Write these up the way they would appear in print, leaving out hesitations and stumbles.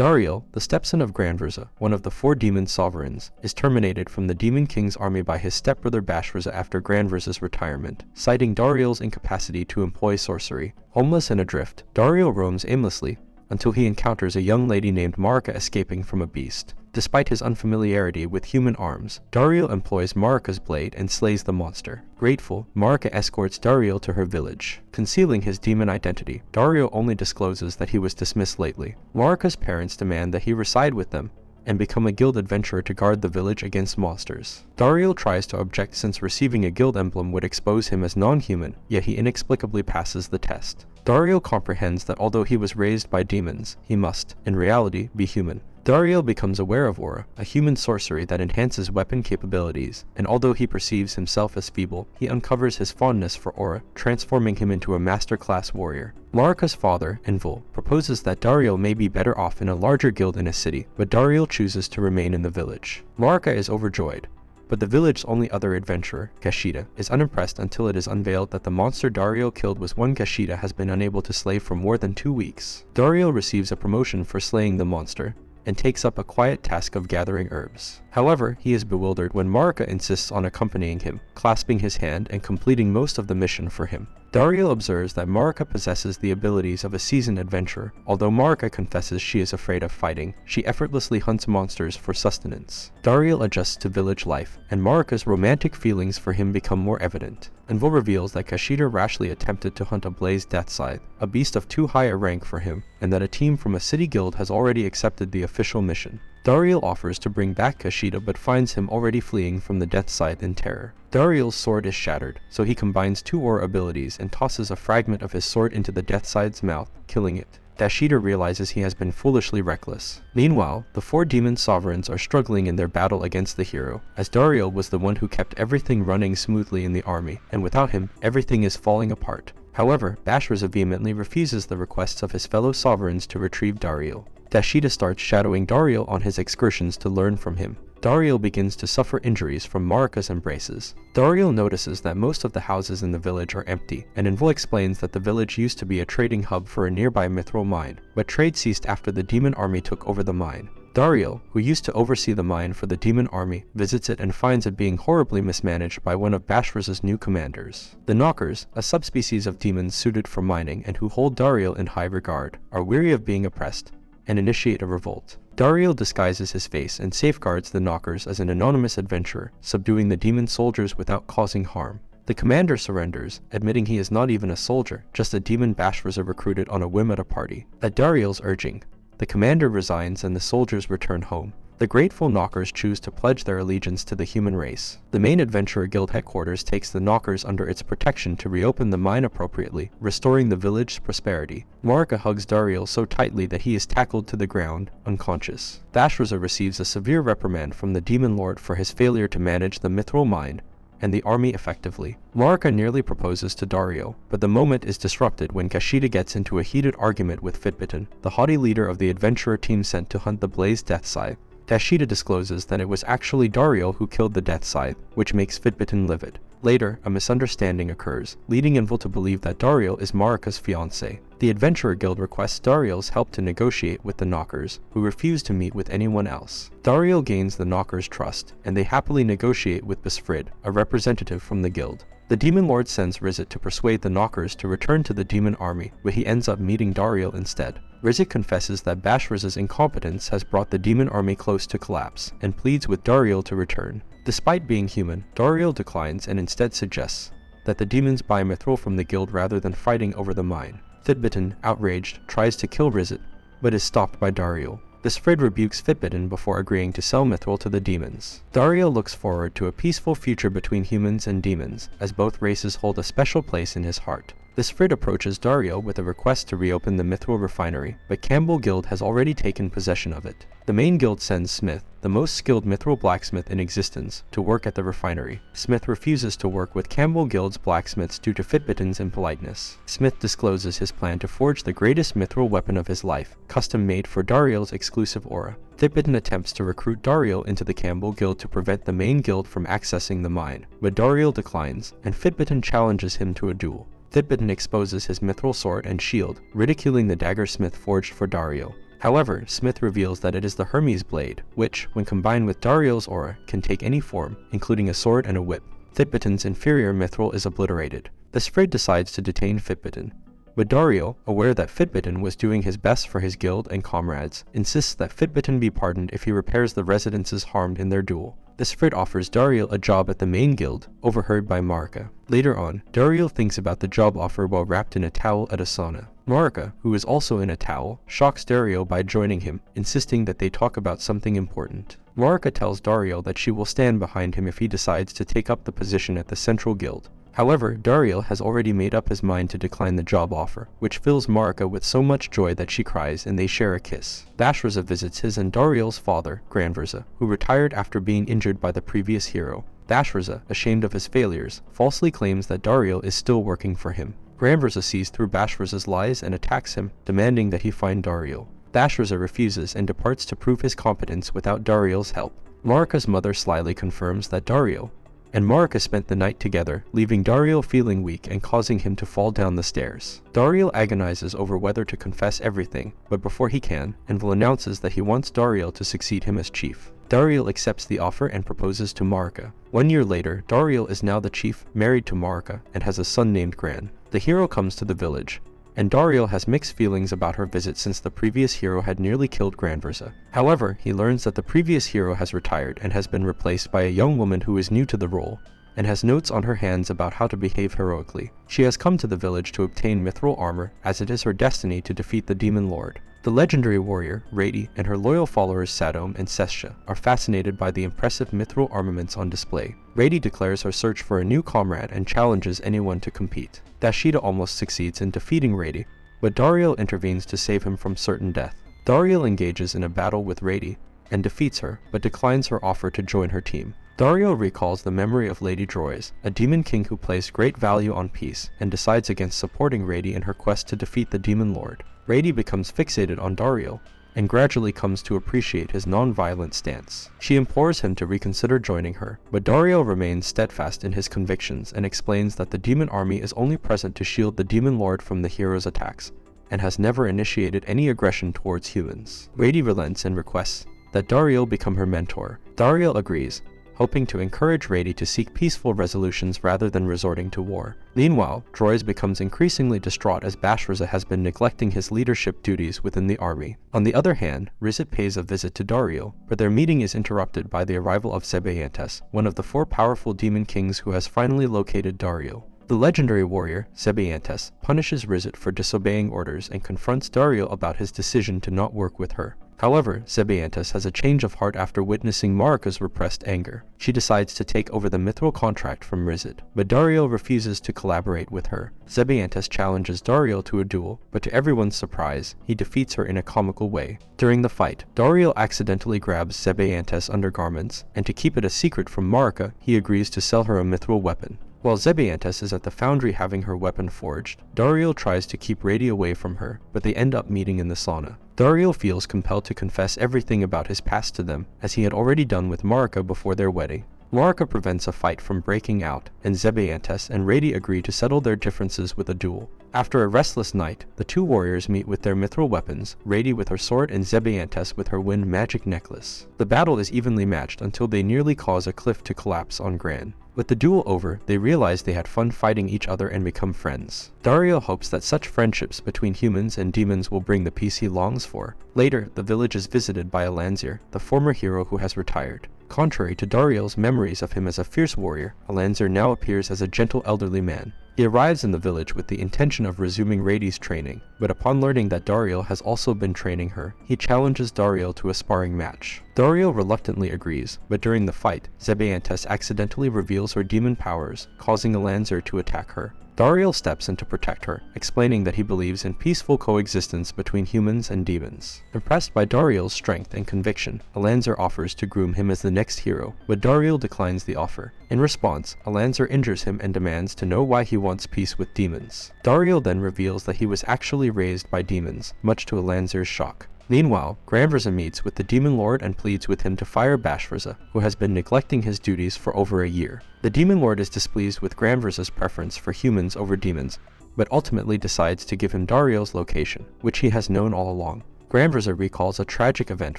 Dariel, the stepson of Bashvaza, one of the 4 demon sovereigns, is terminated from the Demon King's army by his stepbrother Bashvaza after Bashvaza's retirement, citing Dariel's incapacity to employ sorcery. Homeless and adrift, Dariel roams aimlessly until he encounters a young lady named Marika escaping from a beast. Despite his unfamiliarity with human arms, Dariel employs Marika's blade and slays the monster. Grateful, Marika escorts Dariel to her village. Concealing his demon identity, Dariel only discloses that he was dismissed lately. Marika's parents demand that he reside with them and become a guild adventurer to guard the village against monsters. Dariel tries to object since receiving a guild emblem would expose him as non-human, yet he inexplicably passes the test. Dariel comprehends that although he was raised by demons, he must, in reality, be human. Dariel becomes aware of aura, a human sorcery that enhances weapon capabilities, and although he perceives himself as feeble, he uncovers his fondness for aura, transforming him into a master-class warrior. Marika's father, Envil, proposes that Dariel may be better off in a larger guild in a city, but Dariel chooses to remain in the village. Marika is overjoyed, but the village's only other adventurer, Kashida, is unimpressed until it is unveiled that the monster Dariel killed was one Kashida has been unable to slay for more than 2 weeks. Dariel receives a promotion for slaying the monster, and takes up a quiet task of gathering herbs. However, he is bewildered when Marika insists on accompanying him, clasping his hand and completing most of the mission for him. Dariel observes that Marika possesses the abilities of a seasoned adventurer. Although Marika confesses she is afraid of fighting, she effortlessly hunts monsters for sustenance. Dariel adjusts to village life, and Marika's romantic feelings for him become more evident. Envil reveals that Kashida rashly attempted to hunt a blazed death scythe, a beast of too high a rank for him, and that a team from a city guild has already accepted the official mission. Dariel offers to bring back Kashida but finds him already fleeing from the death scythe in terror. Dariel's sword is shattered, so he combines 2 aura abilities and tosses a fragment of his sword into the death scythe's mouth, killing it. Kashida realizes he has been foolishly reckless. Meanwhile, the 4 demon sovereigns are struggling in their battle against the hero, as Dariel was the one who kept everything running smoothly in the army, and without him, everything is falling apart. However, Bashvaza vehemently refuses the requests of his fellow sovereigns to retrieve Dariel. Kashida starts shadowing Dariel on his excursions to learn from him. Dariel begins to suffer injuries from Marika's embraces. Dariel notices that most of the houses in the village are empty, and Envil explains that the village used to be a trading hub for a nearby mithril mine, but trade ceased after the demon army took over the mine. Dariel, who used to oversee the mine for the demon army, visits it and finds it being horribly mismanaged by one of Bashvaza's new commanders. The Knockers, a subspecies of demons suited for mining and who hold Dariel in high regard, are weary of being oppressed and initiate a revolt. Dariel disguises his face and safeguards the Knockers as an anonymous adventurer, subduing the demon soldiers without causing harm. The commander surrenders, admitting he is not even a soldier, just a demon Bashvaza recruited on a whim at a party. At Dariel's urging, the commander resigns and the soldiers return home. The grateful Knockers choose to pledge their allegiance to the human race. The main adventurer guild headquarters takes the Knockers under its protection to reopen the mine appropriately, restoring the village's prosperity. Marika hugs Dariel so tightly that he is tackled to the ground, unconscious. Bashvaza receives a severe reprimand from the demon lord for his failure to manage the mithril mine and the army effectively. Marika nearly proposes to Dariel, but the moment is disrupted when Kashida gets into a heated argument with Fitbitten, the haughty leader of the adventurer team sent to hunt the blazed death scythe. Kashida discloses that it was actually Dariel who killed the death scythe, which makes Fitbitten livid. Later, a misunderstanding occurs, leading Envil to believe that Dariel is Marika's fiancé. The Adventurer Guild requests Dariel's help to negotiate with the Knockers, who refuse to meet with anyone else. Dariel gains the Knockers' trust, and they happily negotiate with Bashvaza, a representative from the guild. The Demon Lord sends Rizit to persuade the Knockers to return to the demon army, but he ends up meeting Dariel instead. Rizit confesses that Bashvaza's incompetence has brought the demon army close to collapse, and pleads with Dariel to return. Despite being human, Dariel declines and instead suggests that the demons buy mithril from the guild rather than fighting over the mine. Fitbitten, outraged, tries to kill Rizit, but is stopped by Dariel. Bashvaza rebukes Fitbitten before agreeing to sell mithril to the demons. Dariel looks forward to a peaceful future between humans and demons, as both races hold a special place in his heart. Bashvaza approaches Dariel with a request to reopen the mithril refinery, but Campbell Guild has already taken possession of it. The main guild sends Smith, the most skilled mithril blacksmith in existence, to work at the refinery. Smith refuses to work with Campbell Guild's blacksmiths due to Fitbitten's impoliteness. Smith discloses his plan to forge the greatest mithril weapon of his life, custom made for Dariel's exclusive aura. Fitbitten attempts to recruit Dariel into the Campbell Guild to prevent the main guild from accessing the mine, but Dariel declines, and Fitbitten challenges him to a duel. Fitbitten exposes his mithril sword and shield, ridiculing the dagger Smith forged for Dariel. However, Smith reveals that it is the Hermes blade, which, when combined with Dariel's aura, can take any form, including a sword and a whip. Fitbitin's inferior mithril is obliterated. The Sfrid decides to detain Fitbitin, but Dariel, aware that Fitbitin was doing his best for his guild and comrades, insists that Fitbitin be pardoned if he repairs the residences harmed in their duel. The Sfrid offers Dariel a job at the main guild, overheard by Marika. Later on, Dariel thinks about the job offer while wrapped in a towel at a sauna. Marika, who is also in a towel, shocks Dariel by joining him, insisting that they talk about something important. Marika tells Dariel that she will stand behind him if he decides to take up the position at the Central Guild. However, Dariel has already made up his mind to decline the job offer, which fills Marika with so much joy that she cries and they share a kiss. Bashvaza visits his and Dariel's father, Grandvaza, who retired after being injured by the previous hero. Bashvaza, ashamed of his failures, falsely claims that Dariel is still working for him. Grandvaza sees through Bashvaza's lies and attacks him, demanding that he find Dariel. Bashvaza refuses and departs to prove his competence without Dariel's help. Marika's mother slyly confirms that Dariel and Marika spent the night together, leaving Dariel feeling weak and causing him to fall down the stairs. Dariel agonizes over whether to confess everything, but before he can, Envel announces that he wants Dariel to succeed him as chief. Dariel accepts the offer and proposes to Marika. 1 year later, Dariel is now the chief, married to Marika, and has a son named Gran. The hero comes to the village, and Dariel has mixed feelings about her visit since the previous hero had nearly killed Grandvaza. However, he learns that the previous hero has retired and has been replaced by a young woman who is new to the role, and has notes on her hands about how to behave heroically. She has come to the village to obtain mithril armor, as it is her destiny to defeat the Demon Lord. The legendary warrior, Rady, and her loyal followers Sadom and Sestia are fascinated by the impressive mithril armaments on display. Rady declares her search for a new comrade and challenges anyone to compete. Dashida almost succeeds in defeating Rady, but Dariel intervenes to save him from certain death. Dariel engages in a battle with Rady and defeats her, but declines her offer to join her team. Dariel recalls the memory of Lady Droys, a demon king who placed great value on peace, and decides against supporting Rady in her quest to defeat the Demon Lord. Rady becomes fixated on Dariel, and gradually comes to appreciate his non-violent stance. She implores him to reconsider joining her, but Dariel remains steadfast in his convictions and explains that the demon army is only present to shield the Demon Lord from the hero's attacks, and has never initiated any aggression towards humans. Rady relents and requests that Dariel become her mentor. Dariel agrees, hoping to encourage Rady to seek peaceful resolutions rather than resorting to war. Meanwhile, Droys becomes increasingly distraught as Bashvaza has been neglecting his leadership duties within the army. On the other hand, Rizit pays a visit to Dariel, but their meeting is interrupted by the arrival of Zebayantes, one of the 4 powerful demon kings who has finally located Dariel. The legendary warrior, Zebayantes, punishes Rizit for disobeying orders and confronts Dariel about his decision to not work with her. However, Zebayantes has a change of heart after witnessing Marika's repressed anger. She decides to take over the mithril contract from Rizit, but Dariel refuses to collaborate with her. Zebayantes challenges Dariel to a duel, but to everyone's surprise, he defeats her in a comical way. During the fight, Dariel accidentally grabs Zebayantes' undergarments, and to keep it a secret from Marika, he agrees to sell her a mithril weapon. While Zebayantes is at the foundry having her weapon forged, Dariel tries to keep Rady away from her, but they end up meeting in the sauna. Dariel feels compelled to confess everything about his past to them, as he had already done with Marika before their wedding. Marika prevents a fight from breaking out, and Zebayantes and Rady agree to settle their differences with a duel. After a restless night, the 2 warriors meet with their mithril weapons, Rady with her sword and Zebayantes with her wind magic necklace. The battle is evenly matched until they nearly cause a cliff to collapse on Gran. With the duel over, they realize they had fun fighting each other and become friends. Dariel hopes that such friendships between humans and demons will bring the peace he longs for. Later, the village is visited by Alanzir, the former hero who has retired. Contrary to Dariel's memories of him as a fierce warrior, Alanzir now appears as a gentle elderly man. He arrives in the village with the intention of resuming Rady's training, but upon learning that Dariel has also been training her, he challenges Dariel to a sparring match. Dariel reluctantly agrees, but during the fight, Zebayantes accidentally reveals her demon powers, causing Alanzir to attack her. Dariel steps in to protect her, explaining that he believes in peaceful coexistence between humans and demons. Impressed by Dariel's strength and conviction, Alanzir offers to groom him as the next hero, but Dariel declines the offer. In response, Alanzir injures him and demands to know why he wants peace with demons. Dariel then reveals that he was actually raised by demons, much to Alanzir's shock. Meanwhile, Grandvaza meets with the Demon Lord and pleads with him to fire Bashvaza, who has been neglecting his duties for over a year. The Demon Lord is displeased with Grandvaza's preference for humans over demons, but ultimately decides to give him Dariel's location, which he has known all along. Grandverza recalls a tragic event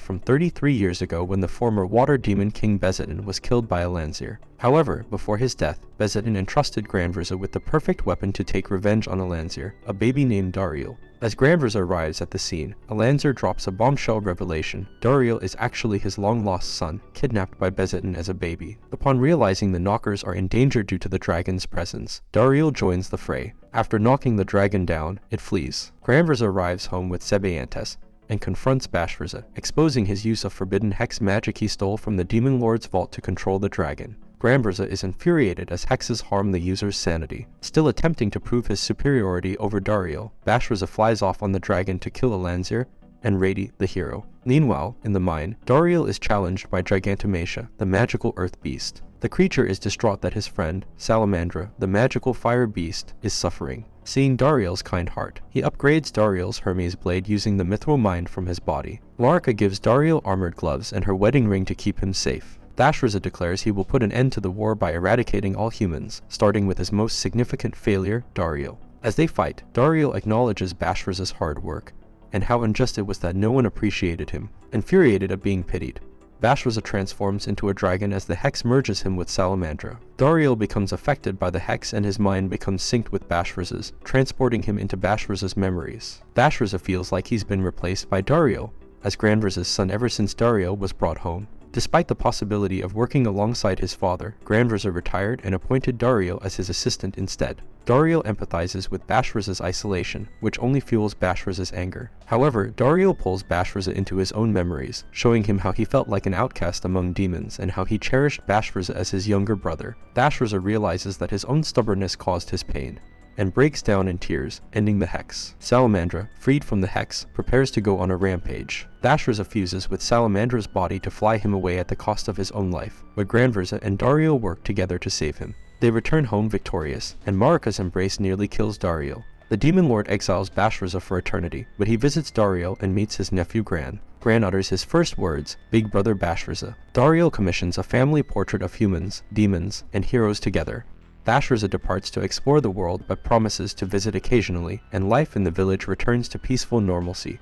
from 33 years ago when the former water demon king Bezetin was killed by a Lanzir. However, before his death, Bezetin entrusted Grandverza with the perfect weapon to take revenge on a Lanzir, a baby named Dariel. As Grandverza arrives at the scene, a Lanzir drops a bombshell revelation. Dariel is actually his long-lost son, kidnapped by Bezetin as a baby. Upon realizing the knockers are in danger due to the dragon's presence, Dariel joins the fray. After knocking the dragon down, it flees. Grandverza arrives home with Sebayantes and confronts Bashvaza, exposing his use of forbidden hex magic he stole from the Demon Lord's vault to control the dragon. Grandverza is infuriated as hexes harm the user's sanity. Still attempting to prove his superiority over Dariel, Bashvaza flies off on the dragon to kill a Lanzir and Rady, the hero. Meanwhile, in the mine, Dariel is challenged by Gigantomachia, the magical earth beast. The creature is distraught that his friend, Salamandra, the magical fire beast, is suffering. Seeing Dariel's kind heart, he upgrades Dariel's Hermes blade using the mithril mind from his body. Larica gives Dariel armored gloves and her wedding ring to keep him safe. Bashvaza declares he will put an end to the war by eradicating all humans, starting with his most significant failure, Dariel. As they fight, Dariel acknowledges Bashvaza's hard work, and how unjust it was that no one appreciated him. Infuriated at being pitied, Bashvaza transforms into a dragon as the hex merges him with Salamandra. Dariel becomes affected by the hex and his mind becomes synced with Bashvaza's, transporting him into Bashvaza's memories. Bashvaza feels like he's been replaced by Dariel, as Grandverza's son ever since Dariel was brought home. Despite the possibility of working alongside his father, Grandverza retired and appointed Dariel as his assistant instead. Dariel empathizes with Bashvaza's isolation, which only fuels Bashvaza's anger. However, Dariel pulls Bashvaza into his own memories, showing him how he felt like an outcast among demons and how he cherished Bashvaza as his younger brother. Bashvaza realizes that his own stubbornness caused his pain, and breaks down in tears, ending the hex. Salamandra, freed from the hex, prepares to go on a rampage. Bashvaza fuses with Salamandra's body to fly him away at the cost of his own life, but Grandverza and Dariel work together to save him. They return home victorious, and Marika's embrace nearly kills Dariel. The Demon Lord exiles Bashvaza for eternity, but he visits Dariel and meets his nephew Gran. Gran utters his first words, Big Brother Bashvaza. Dariel commissions a family portrait of humans, demons, and heroes together. Bashvaza departs to explore the world but promises to visit occasionally, and life in the village returns to peaceful normalcy.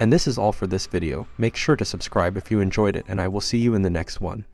And this is all for this video. Make sure to subscribe if you enjoyed it, and I will see you in the next one.